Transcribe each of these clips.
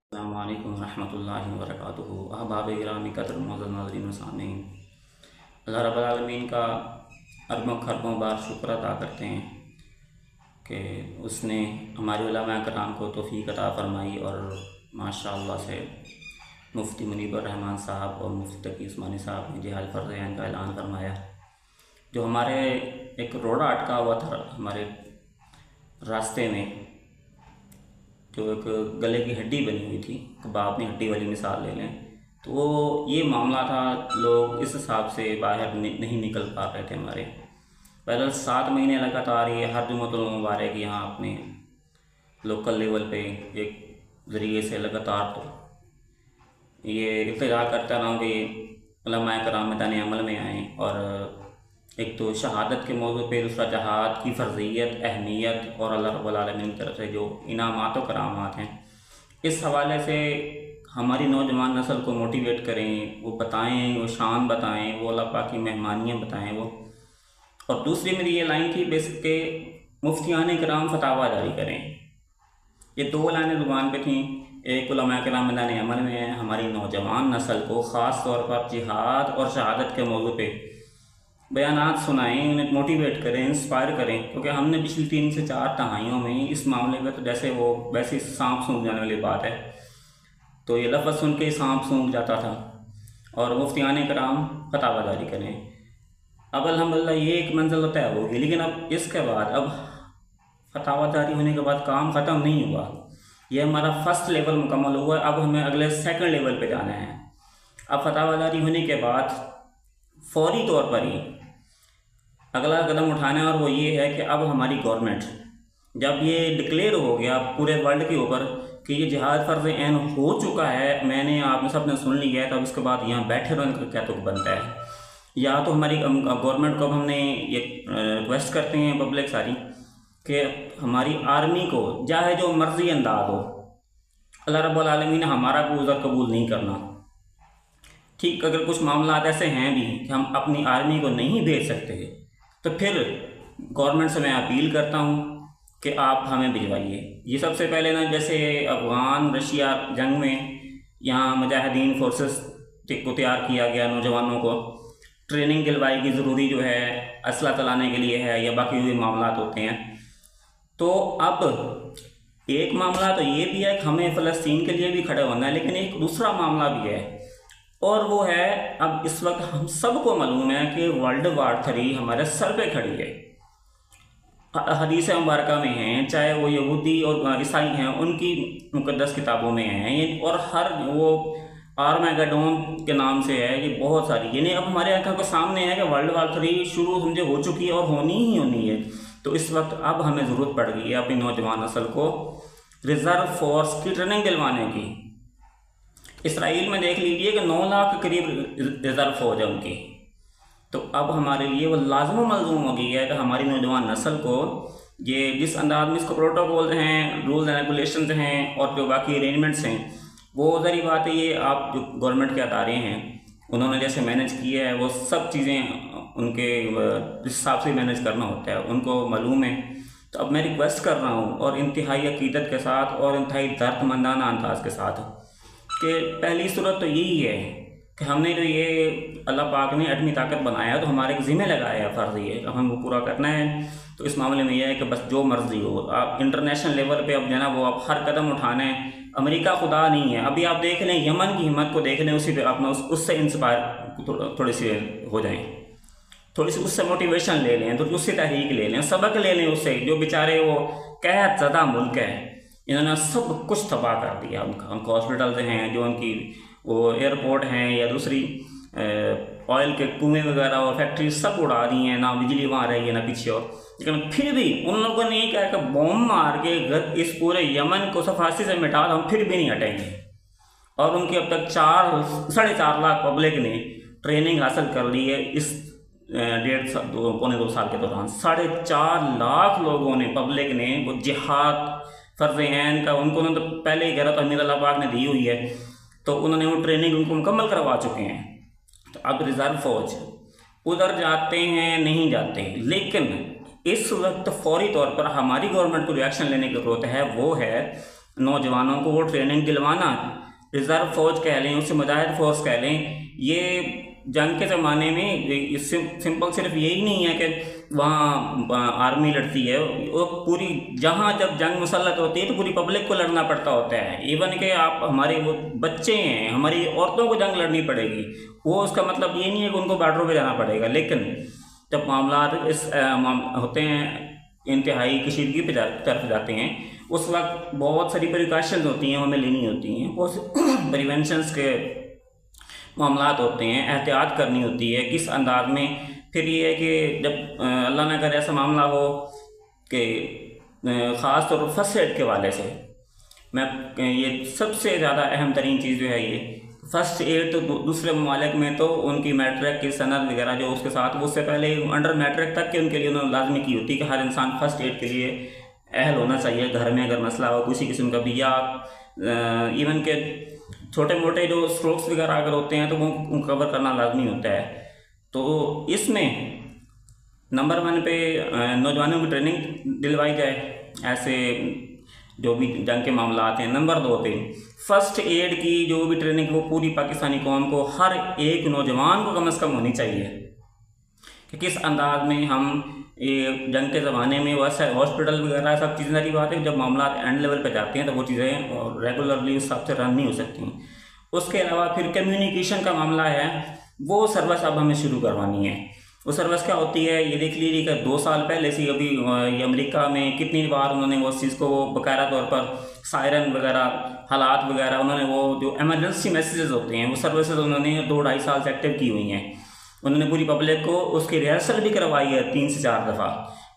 अस्सलामु अलैकुम रहमतुल्लाहि व बरकातुहू। अहबाब गिरामी कदर मौजूद नाज़रीन व सामीन, अल्लाह रब्बुल आलमीन का अरबों खरबों बार शुक्र अदा करते हैं कि उसने हमारे उलमा कराम को तौफ़ीक़ अता फ़रमाई और माशाअल्लाह से मुफ्ती मुनीबुर रहमान साहब और मुफ्ती तकी उस्मानी साहब ने जिहाद फ़र्ज़ ऐन का ऐलान फरमाया। जो हमारे एक रोड़ा अटका हुआ था हमारे रास्ते में, जो एक गले की हड्डी बनी हुई थी, कबाब में हड्डी वाली मिसाल ले लें, तो वो ये मामला था। लोग इस हिसाब से बाहर नहीं निकल पा रहे थे। हमारे पहले 7 महीने लगातार ये हर जुम्मतुल मुबारक यहाँ अपने लोकल लेवल पे एक ज़रिए से लगातार तो ये इल्तिजा करता रहा कि उलमाए कराम मैदान अमल में आएँ और एक तो शहादत के मौजू पे, दूसरा जहाद की फ़र्ज़ियत, अहमियत और अल्लाह रब्बुल आलमीन की तरफ से जो इनामात व करामात हैं, इस हवाले से हमारी नौजवान नस्ल को मोटिवेट करें, वो बताएं, वो शान बताएं, वो अल्लाह पाक की मेहमानियाँ बताएं वो। और दूसरी मेरी ये लाइन थी बेसिक के मुफ्तियान कराम फतावा जारी करें। ये 2 लाइनें ज़ुबान पे थीं। एक उलमा कराम मैदान अमल में है, हमारी नौजवान नस्ल को ख़ास तौर पर जिहाद और शहादत के मौजू पे बयानात सुनाएं, उन्हें मोटिवेट करें, इंस्पायर करें, क्योंकि हमने पिछली 3 से 4 दहाइयों में इस मामले में तो जैसे वो वैसे सांप सूंघ जाने वाली बात है, तो ये लफ्ज़ सुन के सांप सूंघ जाता था। और मुफ्तियान कराम फतावा जारी करें। अब अल्हम्दुलिल्लाह ये एक मंजिल तय होगी, लेकिन अब इसके बाद अब फतावा जारी होने के बाद काम ख़त्म नहीं हुआ। ये हमारा फर्स्ट लेवल मुकम्मल हुआ है, अब हमें अगले सेकंड लेवल पे जाना है। अब फतावा जारी होने के बाद फौरी तौर पर ही अगला कदम उठाना है, और वो ये है कि अब हमारी गवर्नमेंट, जब ये डिक्लेयर हो गया पूरे वर्ल्ड के ऊपर कि ये जिहाद फ़र्ज़ ऐन हो चुका है, मैंने आपने सब ने सुन लिया है, तब इसके बाद यहाँ बैठे रहने का क्या तुक बनता है। या तो हमारी गवर्नमेंट को अब हमने ये रिक्वेस्ट करते हैं पब्लिक सारी कि हमारी आर्मी को चाहे जो मर्ज़ी अंदाज हो, अल्लाह रब्बुल आलमीन ने हमारा कोई उज़र कबूल नहीं करना। ठीक, अगर कुछ मामला ऐसे हैं भी कि हम अपनी आर्मी को नहीं भेज सकते, तो फिर गवर्नमेंट से मैं अपील करता हूँ कि आप हमें भिजवाइए। ये सबसे पहले ना, जैसे अफ़गान रशिया जंग में यहाँ मुजाहिदीन फोर्सेस को तैयार किया गया, नौजवानों को ट्रेनिंग दिलवाई की, ज़रूरी जो है असला चलाने के लिए है या बाकी हुए मामला होते हैं। तो अब एक मामला तो ये भी है कि हमें फ़लस्तीन के लिए भी खड़े होना है, लेकिन एक दूसरा मामला भी है, और वो है अब इस वक्त हम सबको मालूम है कि वर्ल्ड वार 3 हमारे सर पे खड़ी है। हदीस मुबारक में हैं, चाहे वो यहूदी और ईसाई हैं, उनकी मुक़द्दस किताबों में हैं, और हर वो आर्मेगेडोन के नाम से है, ये बहुत सारी, यानी अब हमारे आंखों के सामने है कि वर्ल्ड वार 3 शुरू समझे हो चुकी है और होनी ही होनी है। तो इस वक्त अब हमें ज़रूरत पड़ गई है अपनी नौजवान नस्ल को रिज़र्व फोर्स की ट्रेनिंग दिलवाने की। इसराइल में देख लीजिए कि 9 लाख के करीब रिज़र्व फौज है उनकी। तो अब हमारे लिए वो लाज़िम मलज़ूम हो गई है कि हमारी नौजवान नस्ल को ये जिस अंदाज में इसको प्रोटोकॉल हैं, रूल्स एंड रेगुलेशंस हैं और जो बाकी अरेंजमेंट्स हैं, वो ज़री बात है, ये आप जो गवर्नमेंट के अदारे हैं उन्होंने जैसे मैनेज किया है, वो सब चीज़ें उनके हिसाब से मैनेज करना होता है, उनको मालूम है। तो अब मैं रिक्वेस्ट कर रहा हूँ, और इंतहाई अकीदत के साथ और इंतहाई दर्दमंदाना अंदाज के साथ, कि पहली सूरत तो यही है कि हमने जो ये अल्लाह पाक ने एटमी ताकत बनाया, तो हमारे एक ज़िम्मे लगाया है, फ़र्ज़ ये हमें वो पूरा करना है। तो इस मामले में यह है कि बस जो मर्ज़ी हो, आप इंटरनेशनल लेवल पे अब जना वो आप हर कदम उठाना है। अमेरिका खुदा नहीं है, अभी आप देख लें यमन की हिम्मत को देख लें, उसी पर अपना उससे इंस्पायर थोड़ी सी हो जाएँ, थोड़ी सी उससे मोटिवेशन ले लें, तो उससे तहरीक ले लें, सबक ले लें उससे। जो बेचारे वो कहत ज़दा मुल्क है, इन्होंने सब कुछ तबाह कर दिया। उनका हॉस्पिटल्स हैं, जो उनकी वो एयरपोर्ट हैं या दूसरी ऑयल के कुएँ वगैरह और फैक्ट्री सब उड़ा दी हैं, ना बिजली वहाँ रही है ना पीछे। और लेकिन फिर भी उन लोगों ने ये कहा कि बॉम्ब मार के इस पूरे यमन को सफासी से मिटा, हम फिर भी नहीं हटेंगे। और उनकी अब तक 4-4.5 लाख पब्लिक ने ट्रेनिंग हासिल कर ली है इस 1.5-2 साल के दौरान। 4.5 लाख लोगों ने, पब्लिक ने, वो जिहाद फ़र्ज़ ऐन का उनको तो पहले ही गैरत अमीर अल्लाह पाक ने दी हुई है, तो उन्होंने वो ट्रेनिंग उनको मुकम्मल करवा चुके हैं। तो अब रिज़र्व फ़ौज उधर जाते हैं नहीं जाते, लेकिन इस वक्त फौरी तौर पर हमारी गवर्नमेंट को रिएक्शन लेने की ज़रूरत है। वो है नौजवानों को वो ट्रेनिंग दिलवाना, रिज़र्व फौज कह लें, उसे मुजाहिद फोर्स कह लें, ये जंग के ज़माने में सिंपल सिर्फ यही नहीं है कि वहाँ आर्मी लड़ती है, वो पूरी जहाँ जब जंग मुसल्लत होती है तो पूरी पब्लिक को लड़ना पड़ता होता है। इवन के आप हमारे वो बच्चे हैं, हमारी औरतों को जंग लड़नी पड़ेगी, वो उसका मतलब ये नहीं है कि उनको बॉर्डरों पे जाना पड़ेगा। लेकिन जब मामला इस होते हैं इंतहाई कशीदगी पे तरफ जाते हैं, उस वक्त बहुत सारी प्रिकॉशंस होती हैं हमें लेनी होती हैं, बहुत प्रिवेंशंस के मामला होते हैं, एहतियात करनी होती है किस अंदाज में। फिर ये है कि जब अल्लाह ना करे ऐसा मामला हो कि ख़ास तौर पर फर्स्ट एड के वाले से, मैं ये सबसे ज़्यादा अहम तरीन चीज़ जो है ये फ़र्स्ट एड। तो दूसरे ममालिक में तो उनकी मैट्रिक की सनद वगैरह जो उसके साथ, वो उससे पहले अंडर मैट्रिक तक के उनके लिए उन्होंने लाजमी की होती है कि हर इंसान फर्स्ट एड के लिए अहल होना चाहिए। घर में अगर मसला हो किसी किस्म का भी, या इवन के छोटे मोटे जो स्ट्रोक्स वगैरह अगर होते हैं तो वो कवर करना लाजमी होता है। तो इसमें नंबर 1 पे नौजवानों की ट्रेनिंग दिलवाई जाए ऐसे जो भी जंग के मामला आते हैं। नंबर 2 पे फर्स्ट एड की जो भी ट्रेनिंग वो पूरी पाकिस्तानी कौम को, हर एक नौजवान को कम से कम होनी चाहिए कि किस अंदाज में हम ये जंग के ज़माने में वैसे हॉस्पिटल वगैरह सब चीज़ें सारी बात है, जब मामला एंड लेवल पे जाते हैं तो वो चीज़ें रेगुलरली उस हिसाब से रन नहीं हो सकती। उसके अलावा फिर कम्युनिकेशन का मामला है, वो सर्विस अब हमें शुरू करवानी है। वो सर्विस क्या होती है ये देख लीजिए कि 2 साल पहले से अभी ये अमेरिका में कितनी बार उन्होंने वो चीज़ को बाकायदा तौर पर सायरन वगैरह हालात वगैरह, उन्होंने वो जो एमरजेंसी मैसेजेस होते हैं वो सर्विसेज उन्होंने 2-2.5 साल से एक्टिव की हुई हैं। उन्होंने पूरी पब्लिक को उसकी रिहर्सल भी करवाई है 3 से 4 दफ़ा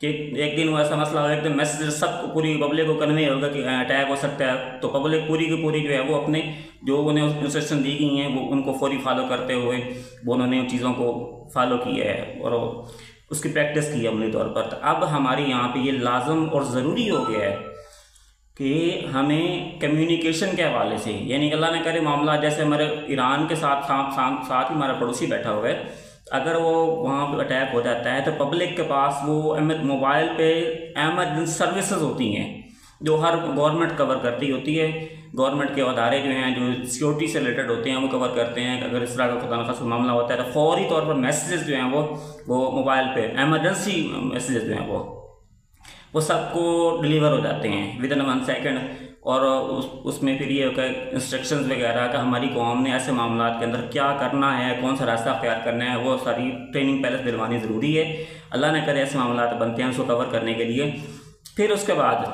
कि एक दिन वो ऐसा मसला होगा एकदम मैसेज सबको पूरी पब्लिक को कन्वे होगा कि अटैक हो सकता है, तो पब्लिक पूरी की पूरी जो है वो अपने जो उन्हें इंस्ट्रक्शन दी गई हैं वो उनको फौरी फॉलो करते हुए वो उन्होंने उन चीज़ों को फॉलो किया है और उसकी प्रैक्टिस की है अमली तौर पर। तो अब हमारे यहाँ पे ये लाजम और ज़रूरी हो गया है कि हमें कम्युनिकेशन के हवाले से, यानी अल्लाह न करे मामला जैसे हमारे ईरान के साथ ही हमारा पड़ोसी बैठा हुआ है, अगर वो वहाँ पे अटैक हो जाता है तो पब्लिक के पास वो मोबाइल पे एमरजेंसी सर्विसेज होती हैं जो हर गवर्नमेंट कवर करती होती है। गवर्नमेंट के अदारे जो हैं जो सिक्योरिटी से रिलेटेड होते हैं वो कवर करते हैं। अगर इस तरह का खुदा न खास्ता मामला होता है तो फौरी तौर पर मैसेजेस जो हैं वो मोबाइल पे एमरजेंसी मैसेजेस जो हैं वो सबको डिलीवर हो जाते हैं विदिन 1 सेकेंड। और उसमें फिर ये होगा इंस्ट्रक्शंस वगैरह का हमारी कौम ने ऐसे मामला के अंदर क्या करना है, कौन सा रास्ता अख्तियार करना है, वो सारी ट्रेनिंग पहले से दिलवानी ज़रूरी है। अल्लाह न करे ऐसे मामला बनते हैं उसको कवर करने के लिए। फिर उसके बाद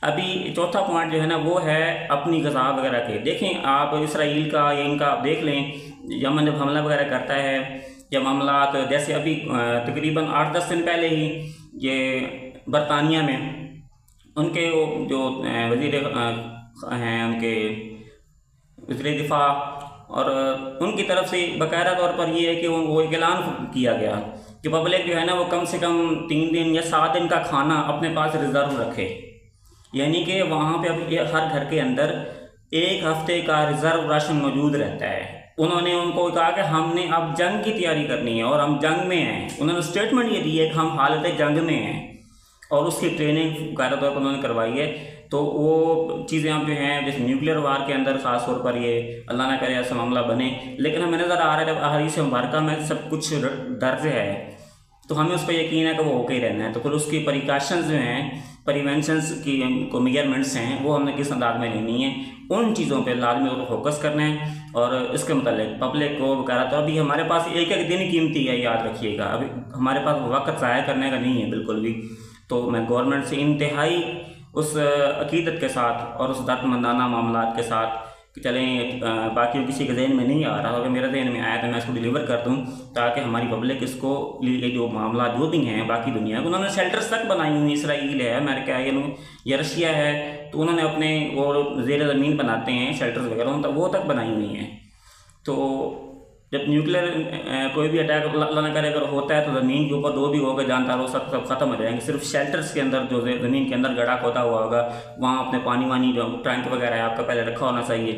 अभी चौथा पॉइंट जो है ना वो है अपनी ग़ज़ा वगैरह के। देखें आप इसराइल का या इनका आप देख लें, यमन जब हमला वगैरह करता है या मामला, जैसे अभी तकरीबन 8-10 दिन पहले ही ये बरतानिया में उनके जो वज़ीर हैं उनके वज़ीर दिफा और उनकी तरफ से बाकायदा तौर पर ये है कि वो एक ऐलान किया गया कि पब्लिक जो है ना वो कम से कम 3 दिन या 7 दिन का खाना अपने पास रिज़र्व रखे, यानी कि वहाँ पे अब हर घर के अंदर 1 हफ्ते का रिज़र्व राशन मौजूद रहता है। उन्होंने उनको कहा कि हमने अब जंग की तैयारी करनी है और हम जंग में हैं। उन्होंने स्टेटमेंट ये दी है कि हम हालत जंग में हैं और उसकी ट्रेनिंग बाकायदा तौर पर उन्होंने करवाई है। तो वो चीज़ें अब जो हैं जैसे न्यूक्लियर वार के अंदर ख़ास तौर पर ये अल्लाह ना करे ऐसा मामला बने, लेकिन हमें नज़र आ रहा है जब अहादीस मुबारका में सब कुछ दर्ज है तो हमें उस पर यकीन है कि वो होके ही रहना है। तो फिर उसकी प्रिकॉशंस जो हैं, प्रिवेंशंस की को मेजरमेंट्स हैं, वो हमने किस अंदाज में लेनी है, उन चीज़ों पे लाजमी और फोकस करना है। और इसके मतलब पब्लिक को बकायदा तो अभी हमारे पास एक दिन कीमती है, याद रखिएगा, अभी हमारे पास वक्त ज़ाया करने का नहीं है बिल्कुल भी। तो मैं गवर्नमेंट से इंतहाई उस अकीदत के साथ और उस दर्दमंदाना मामलात के साथ कि चलें बाकी किसी के जहन में नहीं आ रहा, अगर मेरे जहन में आया तो मैं इसको डिलीवर कर दूं ताकि हमारी पब्लिक इसको लिए जो मामला जो भी हैं बाकी दुनिया को, उन्होंने शेल्टर्स तक बनाई हुई, इसराइल है, अमेरिका है या रशिया है, तो उन्होंने अपने वो ज़ेर ज़मीन बनाते हैं शेल्टर्स वगैरह, तो वो तक बनाई हुई हैं। तो जब न्यूक्लियर कोई भी अटैक अल्लाह न करे अगर होता है तो ज़मीन के ऊपर जो भी होगा जानदार वो सब ख़त्म हो जाएंगे। सिर्फ शेल्टर्स के अंदर जो ज़मीन के अंदर गड़ा खोदा हुआ होगा वहाँ अपने पानी जो टैंक वगैरह है आपका पहले रखा होना चाहिए,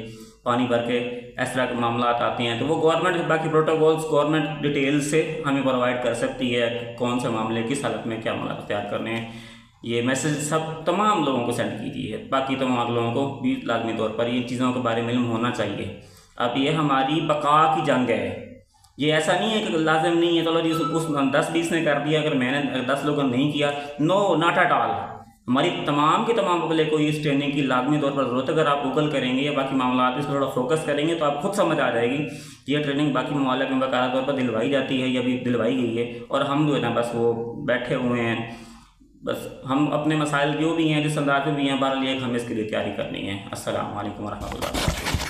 पानी भर के इस तरह के मामला आते हैं तो वो गवर्नमेंट बाकी प्रोटोकॉल्स गवर्नमेंट डिटेल से हमें प्रोवाइड कर सकती है कौन से मामले किस हालत में क्या मामला तैयार करने हैं। ये मैसेज सब तमाम लोगों को सेंड कीजिए, बाकी तमाम लोगों को भी लाजमी तौर पर इन चीज़ों के बारे में इल्म होना चाहिए। अब ये हमारी बका की जंग है, ये ऐसा नहीं है कि लाजिम नहीं है चलो जी उस 10-20 ने कर दिया, अगर मैंने 10 लोगों ने नहीं किया, नो नॉट एट ऑल। हमारी तमाम की तमाम पब्लिक को इस ट्रेनिंग की लाजमी तौर पर ज़रूरत है। अगर आप गूगल करेंगे या बाकी मामला इस पर थोड़ा फोकस करेंगे तो आप खुद समझ आ जाएगी कि ये ट्रेनिंग बाकी ममालिक में बाकायदा तौर पर दिलवाई जाती है या भी दिलवाई गई है, और हम जो है ना बस वो बैठे हुए हैं, बस हम अपने मसाइल जो भी हैं जिस अंदाज में भी हैं, बहरहाल ये हमें इसके लिए तैयारी करनी है। अस्सलाम वालेकुम रहमतुल्लाहि व बरकातुहू।